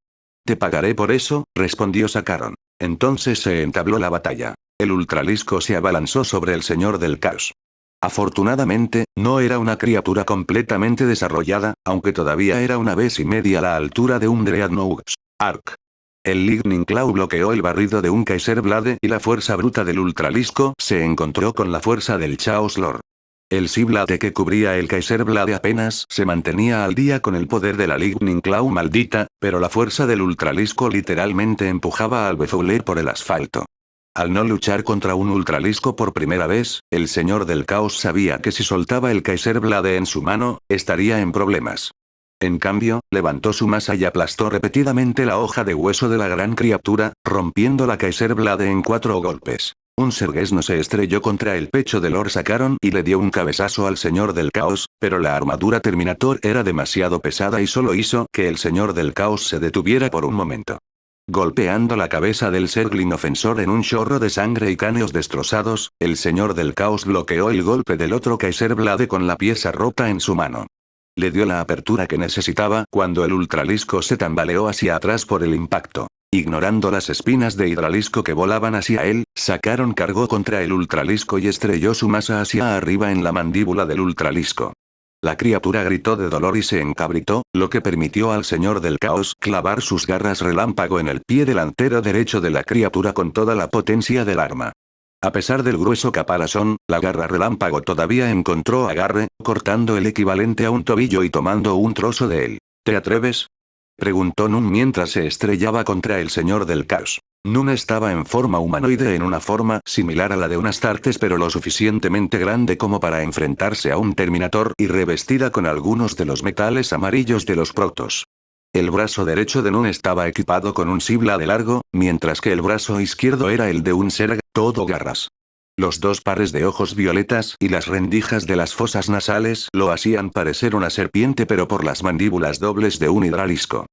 Te pagaré por eso, respondió Sakaron. Entonces se entabló la batalla. El ultralisco se abalanzó sobre el Señor del Caos. Afortunadamente, no era una criatura completamente desarrollada, aunque todavía era una vez y media la altura de un Dreadnought Ark. El Lightning Claw bloqueó el barrido de un Kaiser Blade y la fuerza bruta del Ultralisco se encontró con la fuerza del Chaos Lord. El Sea-Blade que cubría el Kaiser Blade apenas se mantenía al día con el poder de la Lightning Claw maldita, pero la fuerza del Ultralisco literalmente empujaba al Befouler por el asfalto. Al no luchar contra un Ultralisco por primera vez, el Señor del Caos sabía que si soltaba el Kaiser Blade en su mano, estaría en problemas. En cambio, levantó su masa y aplastó repetidamente la hoja de hueso de la gran criatura, rompiendo la Kaiser Blade en 4 golpes. Un Sergesno se estrelló contra el pecho de Lord Sakaron y le dio un cabezazo al Señor del Caos, pero la armadura Terminator era demasiado pesada y solo hizo que el Señor del Caos se detuviera por un momento. Golpeando la cabeza del Zerglin ofensor en un chorro de sangre y cráneos destrozados, el Señor del Caos bloqueó el golpe del otro Kaiser Blade con la pieza rota en su mano. Le dio la apertura que necesitaba cuando el Ultralisco se tambaleó hacia atrás por el impacto. Ignorando las espinas de Hidralisco que volaban hacia él, Sakaron cargó contra el Ultralisco y estrelló su masa hacia arriba en la mandíbula del Ultralisco. La criatura gritó de dolor y se encabritó, lo que permitió al Señor del Caos clavar sus garras relámpago en el pie delantero derecho de la criatura con toda la potencia del arma. A pesar del grueso caparazón, la garra relámpago todavía encontró agarre, cortando el equivalente a un tobillo y tomando un trozo de él. ¿Te atreves?, preguntó Nun mientras se estrellaba contra el Señor del Caos. Nun estaba en forma humanoide en una forma similar a la de un Astartes pero lo suficientemente grande como para enfrentarse a un Terminator y revestida con algunos de los metales amarillos de los Protoss. El brazo derecho de Nun estaba equipado con un Sea-Blade largo, mientras que el brazo izquierdo era el de un Zerg, todo garras. Los 2 pares de ojos violetas y las rendijas de las fosas nasales lo hacían parecer una serpiente pero por las mandíbulas dobles de un hidralisco.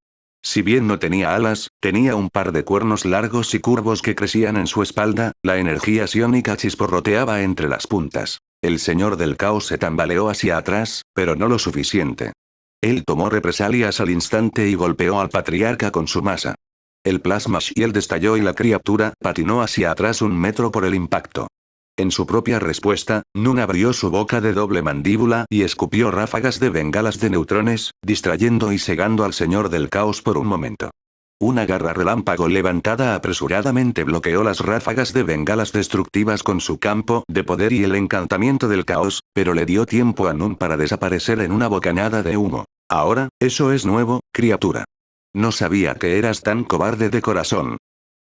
Si bien no tenía alas, tenía un par de cuernos largos y curvos que crecían en su espalda, la energía psiónica chisporroteaba entre las puntas. El Señor del Caos se tambaleó hacia atrás, pero no lo suficiente. Él tomó represalias al instante y golpeó al patriarca con su masa. El Plasma Shield estalló y la criatura patinó hacia atrás 1 metro por el impacto. En su propia respuesta, Nun abrió su boca de doble mandíbula y escupió ráfagas de bengalas de neutrones, distrayendo y cegando al Señor del Caos por un momento. Una garra relámpago levantada apresuradamente bloqueó las ráfagas de bengalas destructivas con su campo de poder y el encantamiento del caos, pero le dio tiempo a Nun para desaparecer en una bocanada de humo. Ahora, eso es nuevo, criatura. No sabía que eras tan cobarde de corazón.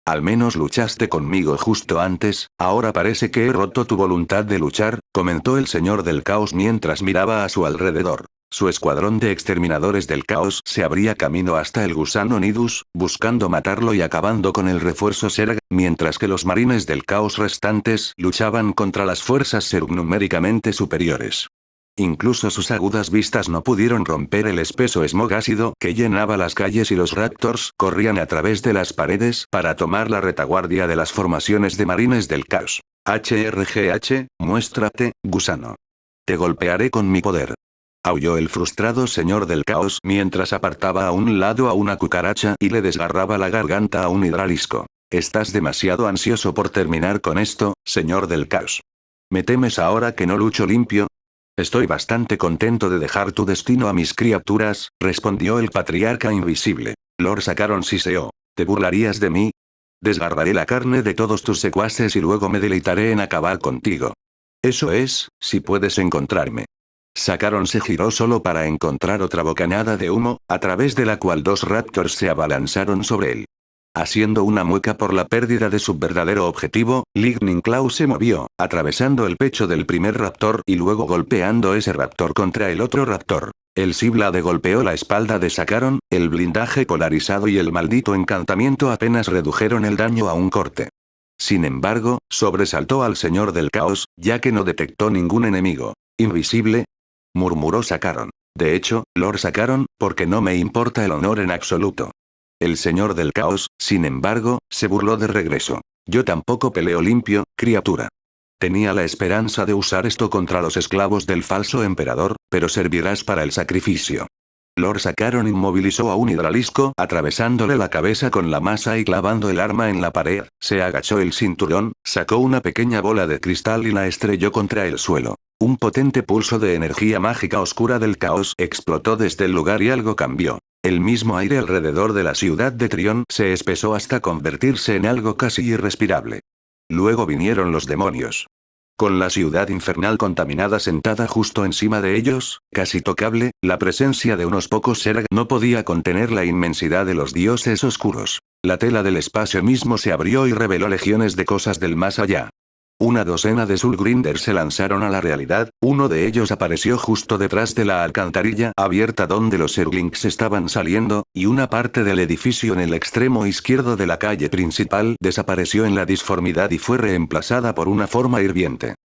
Al menos luchaste conmigo justo antes, ahora parece que he roto tu voluntad de luchar, comentó el Señor del Caos mientras miraba a su alrededor. Su escuadrón de exterminadores del caos se abría camino hasta el gusano Nidus, buscando matarlo y acabando con el refuerzo Zerg, mientras que los marines del caos restantes luchaban contra las fuerzas Zerg numéricamente superiores. Incluso sus agudas vistas no pudieron romper el espeso smog ácido que llenaba las calles y los Raptors corrían a través de las paredes para tomar la retaguardia de las formaciones de marines del caos. HRGH, muéstrate, gusano. Te golpearé con mi poder. Aulló el frustrado Señor del Caos mientras apartaba a un lado a una cucaracha y le desgarraba la garganta a un hidralisco. Estás demasiado ansioso por terminar con esto, Señor del Caos. ¿Me temes ahora que no lucho limpio? Estoy bastante contento de dejar tu destino a mis criaturas, respondió el patriarca invisible. Lord Sakaron siseó. ¿Te burlarías de mí? Desgarraré la carne de todos tus secuaces y luego me deleitaré en acabar contigo. Eso es, si puedes encontrarme. Sakaron se giró solo para encontrar otra bocanada de humo, a través de la cual 2 Raptors se abalanzaron sobre él. Haciendo una mueca por la pérdida de su verdadero objetivo, Lightning Claw se movió, atravesando el pecho del primer Raptor y luego golpeando ese Raptor contra el otro Raptor. El Sea-Blade golpeó la espalda de Sakaron, el blindaje polarizado y el maldito encantamiento apenas redujeron el daño a un corte. Sin embargo, sobresaltó al Señor del Caos, ya que no detectó ningún enemigo. ¿Invisible?, murmuró Sakaron. De hecho, Lord Sakaron, porque no me importa el honor en absoluto. El Señor del Caos, sin embargo, se burló de regreso. Yo tampoco peleo limpio, criatura. Tenía la esperanza de usar esto contra los esclavos del falso emperador, pero servirás para el sacrificio. Lord Sakaron inmovilizó a un hidralisco atravesándole la cabeza con la masa y clavando el arma en la pared, se agachó el cinturón, sacó una pequeña bola de cristal y la estrelló contra el suelo. Un potente pulso de energía mágica oscura del caos explotó desde el lugar y algo cambió. El mismo aire alrededor de la ciudad de Trión se espesó hasta convertirse en algo casi irrespirable. Luego vinieron los demonios. Con la ciudad infernal contaminada sentada justo encima de ellos, casi tocable, la presencia de unos pocos Zerg no podía contener la inmensidad de los dioses oscuros. La tela del espacio mismo se abrió y reveló legiones de cosas del más allá. Una docena de Soulgrinders se lanzaron a la realidad, uno de ellos apareció justo detrás de la alcantarilla abierta donde los Zerglings estaban saliendo, y una parte del edificio en el extremo izquierdo de la calle principal desapareció en la disformidad y fue reemplazada por una forma hirviente.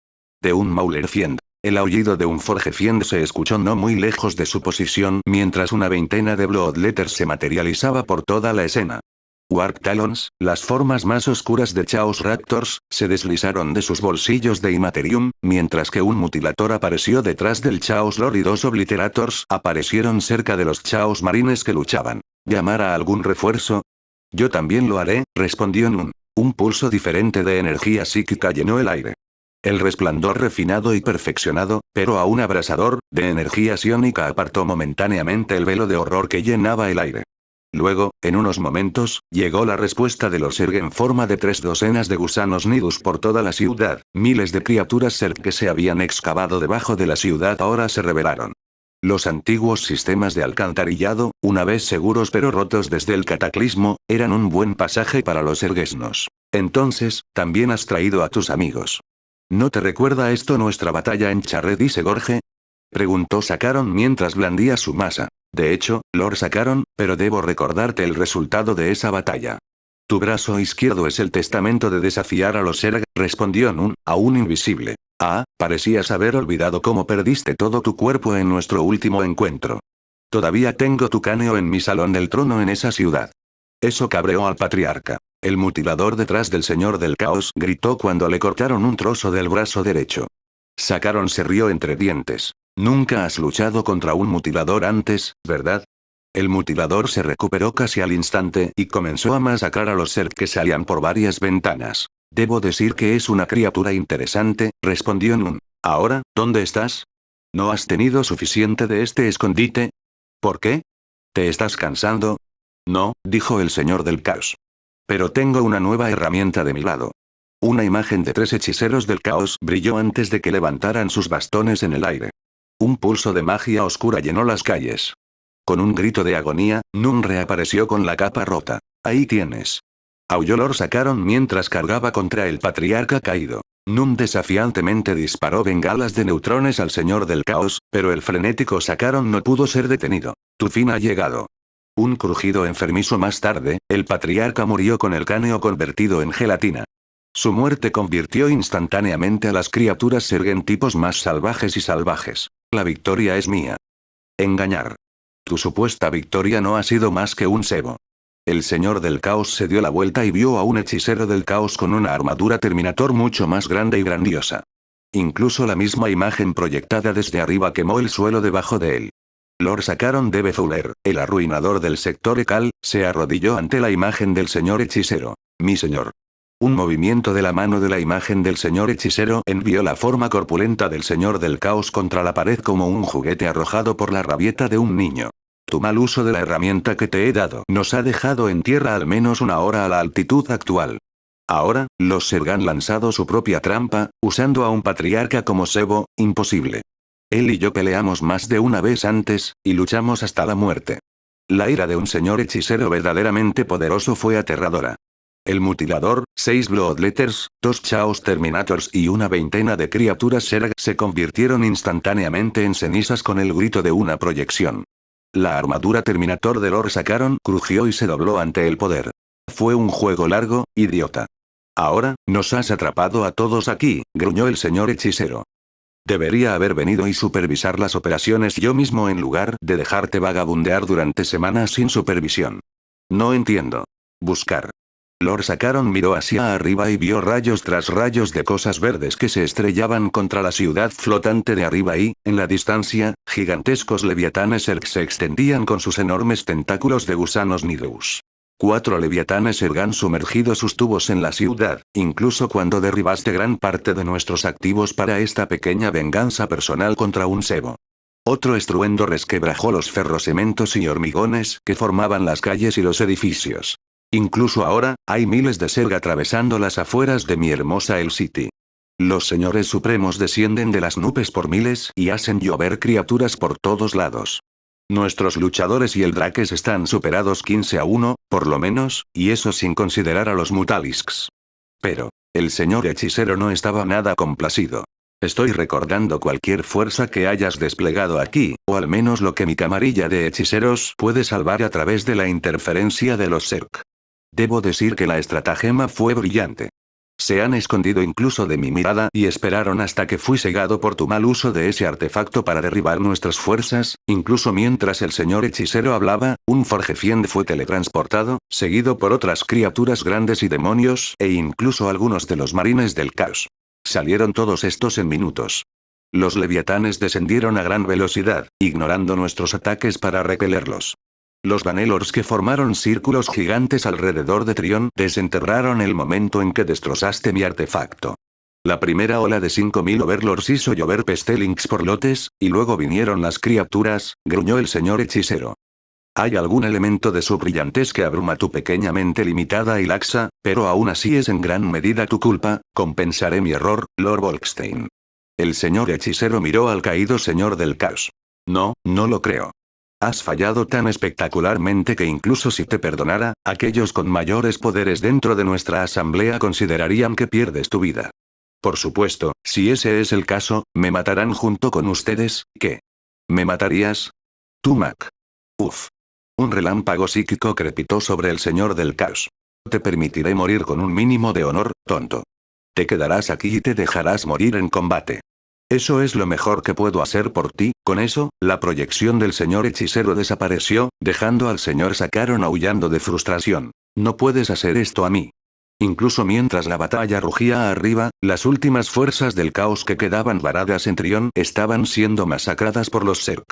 De un Maulerfiend. El aullido de un Forgefiend se escuchó no muy lejos de su posición mientras una veintena de Bloodletters se materializaba por toda la escena. Warp Talons, las formas más oscuras de Chaos Raptors, se deslizaron de sus bolsillos de Immaterium, mientras que un Mutilator apareció detrás del Chaos Lord y dos Obliterators aparecieron cerca de los Chaos Marines que luchaban. ¿Llamar a algún refuerzo? Yo también lo haré, respondió Nun. Un pulso diferente de energía psíquica llenó el aire. El resplandor refinado y perfeccionado, pero aún abrasador, de energía psiónica apartó momentáneamente el velo de horror que llenaba el aire. Luego, en unos momentos, llegó la respuesta de los Zerg en forma de 3 docenas de gusanos nidus por toda la ciudad. Miles de criaturas Zerg que se habían excavado debajo de la ciudad ahora se rebelaron. Los antiguos sistemas de alcantarillado, una vez seguros pero rotos desde el cataclismo, eran un buen pasaje para los Zergesnos. Entonces, también has traído a tus amigos. ¿No te recuerda esto nuestra batalla en Charred y Segorge? Preguntó Sakaron mientras blandía su masa. De hecho, Lord Sakaron, pero debo recordarte el resultado de esa batalla. Tu brazo izquierdo es el testamento de desafiar a los Zerg, respondió Nun, aún invisible. Ah, parecías haber olvidado cómo perdiste todo tu cuerpo en nuestro último encuentro. Todavía tengo tu cráneo en mi salón del trono en esa ciudad. Eso cabreó al patriarca. El mutilador detrás del señor del caos gritó cuando le cortaron un trozo del brazo derecho. Sakaron se rió entre dientes. Nunca has luchado contra un mutilador antes, ¿verdad? El mutilador se recuperó casi al instante y comenzó a masacrar a los Zerg que salían por varias ventanas. Debo decir que es una criatura interesante, respondió Nun. Ahora, ¿dónde estás? ¿No has tenido suficiente de este escondite? ¿Por qué? ¿Te estás cansando? No, dijo el señor del caos. Pero tengo una nueva herramienta de mi lado. Una imagen de 3 hechiceros del caos brilló antes de que levantaran sus bastones en el aire. Un pulso de magia oscura llenó las calles. Con un grito de agonía, Nun reapareció con la capa rota. Ahí tienes. Aulló Lord Sakaron mientras cargaba contra el patriarca caído. Nun desafiantemente disparó bengalas de neutrones al señor del caos, pero el frenético Sakaron no pudo ser detenido. Tu fin ha llegado. Un crujido enfermizo más tarde, el patriarca murió con el cráneo convertido en gelatina. Su muerte convirtió instantáneamente a las criaturas Zerg en tipos más salvajes y salvajes. La victoria es mía. Engañar. Tu supuesta victoria no ha sido más que un cebo. El señor del caos se dio la vuelta y vio a un hechicero del caos con una armadura Terminator mucho más grande y grandiosa. Incluso la misma imagen proyectada desde arriba quemó el suelo debajo de él. Lord Sakaron de Bezuler, el arruinador del sector Ekal, se arrodilló ante la imagen del señor hechicero. Mi señor. Un movimiento de la mano de la imagen del señor hechicero envió la forma corpulenta del señor del caos contra la pared como un juguete arrojado por la rabieta de un niño. Tu mal uso de la herramienta que te he dado nos ha dejado en tierra al menos una hora a la altitud actual. Ahora, los Zerg han lanzado su propia trampa, usando a un patriarca como cebo, imposible. Él y yo peleamos más de una vez antes, y luchamos hasta la muerte. La ira de un señor hechicero verdaderamente poderoso fue aterradora. El mutilador, 6 Bloodletters, 2 Chaos Terminators y una veintena de criaturas Zerg se convirtieron instantáneamente en cenizas con el grito de una proyección. La armadura Terminator de Lord Sakaron crujió y se dobló ante el poder. Fue un juego largo, idiota. Ahora, nos has atrapado a todos aquí, gruñó el señor hechicero. Debería haber venido y supervisar las operaciones yo mismo en lugar de dejarte vagabundear durante semanas sin supervisión. No entiendo. Buscar. Lord Sakaron miró hacia arriba y vio rayos tras rayos de cosas verdes que se estrellaban contra la ciudad flotante de arriba y, en la distancia, gigantescos leviatanes Zerg se extendían con sus enormes tentáculos de gusanos nidus. 4 leviatanes Ergan sumergido sus tubos en la ciudad, incluso cuando derribaste gran parte de nuestros activos para esta pequeña venganza personal contra un cebo. Otro estruendo resquebrajó los ferrocementos y hormigones que formaban las calles y los edificios. Incluso ahora, hay miles de Zerg atravesando las afueras de mi hermosa El City. Los señores supremos descienden de las nubes por miles y hacen llover criaturas por todos lados. Nuestros luchadores y el Drakes están superados 15-1, por lo menos, y eso sin considerar a los Mutalisks. Pero, el señor hechicero no estaba nada complacido. Estoy recordando cualquier fuerza que hayas desplegado aquí, o al menos lo que mi camarilla de hechiceros puede salvar a través de la interferencia de los Zerg. Debo decir que la estratagema fue brillante. Se han escondido incluso de mi mirada y esperaron hasta que fui cegado por tu mal uso de ese artefacto para derribar nuestras fuerzas, incluso mientras el señor hechicero hablaba, un Forgefiend fue teletransportado, seguido por otras criaturas grandes y demonios, e incluso algunos de los marines del caos. Salieron todos estos en minutos. Los leviatanes descendieron a gran velocidad, ignorando nuestros ataques para repelerlos. Los Banelords que formaron círculos gigantes alrededor de Trión desenterraron el momento en que destrozaste mi artefacto. La primera ola de 5000 Overlords hizo llover Pestelings por lotes, y luego vinieron las criaturas, gruñó el señor hechicero. Hay algún elemento de su brillantez que abruma tu pequeña mente limitada y laxa, pero aún así es en gran medida tu culpa, compensaré mi error, Lord Volkstein. El señor hechicero miró al caído señor del caos. No, no lo creo. Has fallado tan espectacularmente que incluso si te perdonara, aquellos con mayores poderes dentro de nuestra asamblea considerarían que pierdes tu vida. Por supuesto, si ese es el caso, me matarán junto con ustedes, ¿qué? ¿Me matarías? Tú, Mac. Uf. Un relámpago psíquico crepitó sobre el señor del caos. Te permitiré morir con un mínimo de honor, tonto. Te quedarás aquí y te dejarás morir en combate. Eso es lo mejor que puedo hacer por ti. Con eso, la proyección del señor hechicero desapareció, dejando al señor Sakaron aullando de frustración. No puedes hacer esto a mí. Incluso mientras la batalla rugía arriba, las últimas fuerzas del caos que quedaban varadas en Trión estaban siendo masacradas por los Zerg.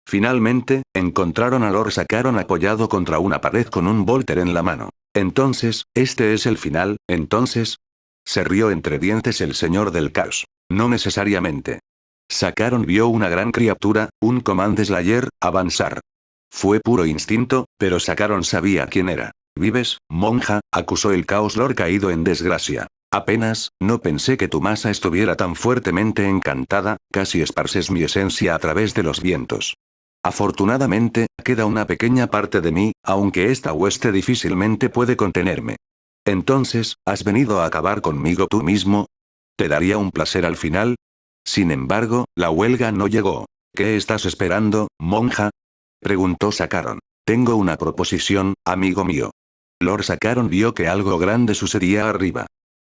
Finalmente, encontraron a Lord Sakaron apoyado contra una pared con un Volter en la mano. Entonces, ¿este es el final, entonces? Se rió entre dientes el señor del caos. No necesariamente. Sakaron vio una gran criatura, un Command Slayer, avanzar. Fue puro instinto, pero Sakaron sabía quién era. ¿Vives, monja?, acusó el Chaos Lord caído en desgracia. Apenas, no pensé que tu masa estuviera tan fuertemente encantada, casi esparces mi esencia a través de los vientos. Afortunadamente, queda una pequeña parte de mí, aunque esta hueste difícilmente puede contenerme. Entonces, ¿has venido a acabar conmigo tú mismo? ¿Te daría un placer al final? Sin embargo, la huelga no llegó. ¿Qué estás esperando, monja?, preguntó Sakaron. Tengo una proposición, amigo mío. Lord Sakaron vio que algo grande sucedía arriba.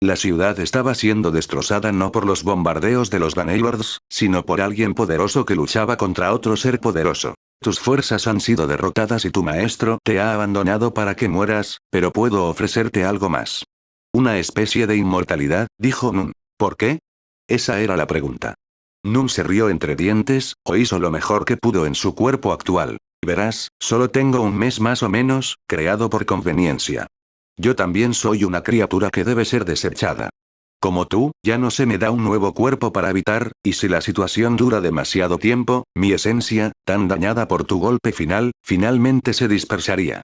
La ciudad estaba siendo destrozada no por los bombardeos de los Banelords, sino por alguien poderoso que luchaba contra otro ser poderoso. Tus fuerzas han sido derrotadas y tu maestro te ha abandonado para que mueras, pero puedo ofrecerte algo más. Una especie de inmortalidad, dijo Nun. ¿Por qué? Esa era la pregunta. Nun se rió entre dientes, o hizo lo mejor que pudo en su cuerpo actual. Verás, solo tengo un mes más o menos, creado por conveniencia. Yo también soy una criatura que debe ser desechada. Como tú, ya no se me da un nuevo cuerpo para habitar, y si la situación dura demasiado tiempo, mi esencia, tan dañada por tu golpe final, finalmente se dispersaría.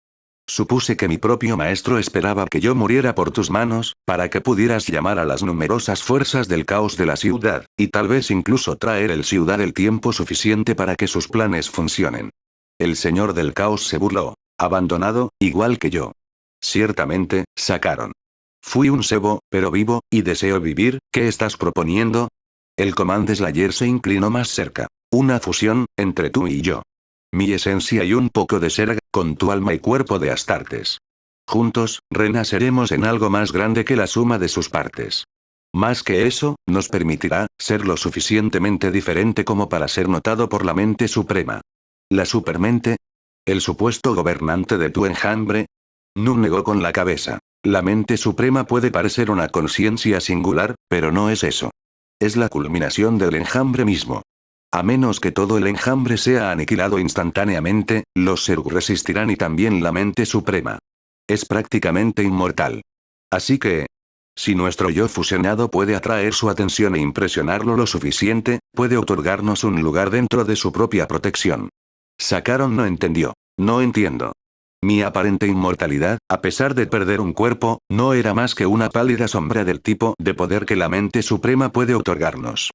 Supuse que mi propio maestro esperaba que yo muriera por tus manos, para que pudieras llamar a las numerosas fuerzas del caos de la ciudad, y tal vez incluso traer el ciudad el tiempo suficiente para que sus planes funcionen. El señor del caos se burló. Abandonado, igual que yo. Ciertamente, Sakaron. Fui un cebo, pero vivo, y deseo vivir. ¿Qué estás proponiendo? El Command Slayer se inclinó más cerca. Una fusión, entre tú y yo. Mi esencia y un poco de Zerg, con tu alma y cuerpo de Astartes. Juntos, renaceremos en algo más grande que la suma de sus partes. Más que eso, nos permitirá ser lo suficientemente diferente como para ser notado por la mente suprema. ¿La supermente? ¿El supuesto gobernante de tu enjambre? Nun negó con la cabeza. La mente suprema puede parecer una conciencia singular, pero no es eso. Es la culminación del enjambre mismo. A menos que todo el enjambre sea aniquilado instantáneamente, los Zerg resistirán y también la mente suprema. Es prácticamente inmortal. Así que, si nuestro yo fusionado puede atraer su atención e impresionarlo lo suficiente, puede otorgarnos un lugar dentro de su propia protección. Sakaron no entendió. No entiendo. Mi aparente inmortalidad, a pesar de perder un cuerpo, no era más que una pálida sombra del tipo de poder que la mente suprema puede otorgarnos.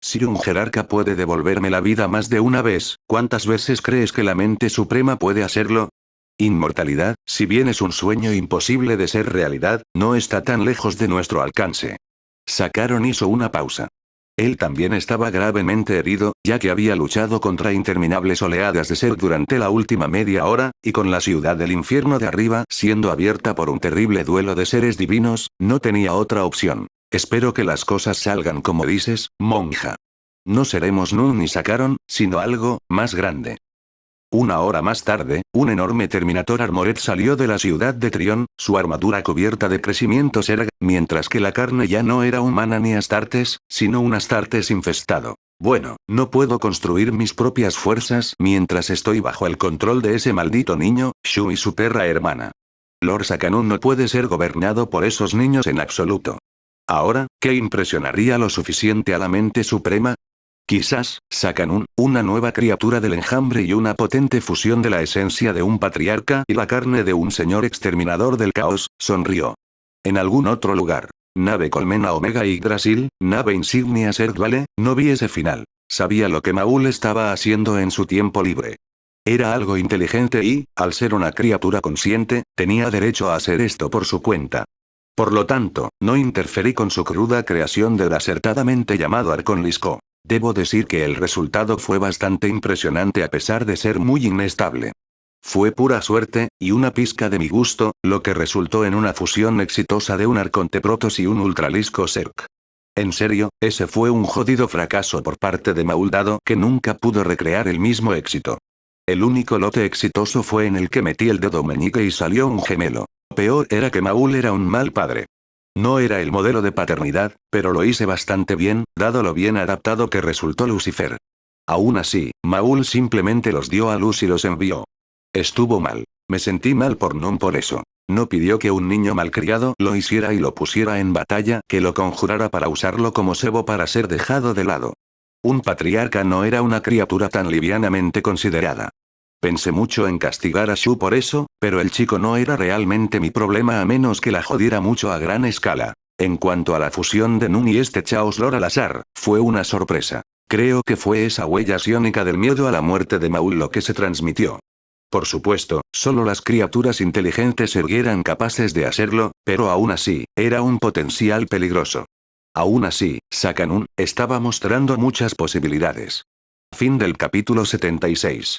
Si un jerarca puede devolverme la vida más de una vez, ¿cuántas veces crees que la mente suprema puede hacerlo? Inmortalidad, si bien es un sueño imposible de ser realidad, no está tan lejos de nuestro alcance. Sakaron hizo una pausa. Él también estaba gravemente herido, ya que había luchado contra interminables oleadas de ser durante la última media hora, y con la ciudad del infierno de arriba siendo abierta por un terrible duelo de seres divinos, no tenía otra opción. Espero que las cosas salgan como dices, monja. No seremos Nun ni Sakaron, sino algo más grande. Una hora más tarde, un enorme Terminator Armored salió de la ciudad de Trión, su armadura cubierta de crecimiento Zerg, mientras que la carne ya no era humana ni Astartes, sino un Astartes infestado. Bueno, no puedo construir mis propias fuerzas mientras estoy bajo el control de ese maldito niño, Shu y su perra hermana. Lord Sakanun no puede ser gobernado por esos niños en absoluto. Ahora, ¿qué impresionaría lo suficiente a la mente suprema? Quizás, Sakanun, una nueva criatura del enjambre y una potente fusión de la esencia de un patriarca y la carne de un señor exterminador del caos, sonrió. En algún otro lugar. Nave Colmena Omega Yggdrasil, nave insignia Zerg Vale, no vi ese final. Sabía lo que Maul estaba haciendo en su tiempo libre. Era algo inteligente y, al ser una criatura consciente, tenía derecho a hacer esto por su cuenta. Por lo tanto, no interferí con su cruda creación del acertadamente llamado Arcon Lisco. Debo decir que el resultado fue bastante impresionante a pesar de ser muy inestable. Fue pura suerte, y una pizca de mi gusto, lo que resultó en una fusión exitosa de un Arconte Protoss y un Ultralisco Zerg. En serio, ese fue un jodido fracaso por parte de Maul dado que nunca pudo recrear el mismo éxito. El único lote exitoso fue en el que metí el dedo meñique y salió un gemelo. Peor era que Maul era un mal padre. No era el modelo de paternidad, pero lo hice bastante bien, dado lo bien adaptado que resultó Lucifer. Aún así, Maul simplemente los dio a luz y los envió. Estuvo mal. Me sentí mal por eso. No pidió que un niño malcriado lo hiciera y lo pusiera en batalla, que lo conjurara para usarlo como cebo para ser dejado de lado. Un patriarca no era una criatura tan livianamente considerada. Pensé mucho en castigar a Shu por eso, pero el chico no era realmente mi problema a menos que la jodiera mucho a gran escala. En cuanto a la fusión de Nun y este Chaos Lord al azar, fue una sorpresa. Creo que fue esa huella psiónica del miedo a la muerte de Maul lo que se transmitió. Por supuesto, solo las criaturas inteligentes eran capaces de hacerlo, pero aún así, era un potencial peligroso. Aún así, Sakanun estaba mostrando muchas posibilidades. Fin del capítulo 76.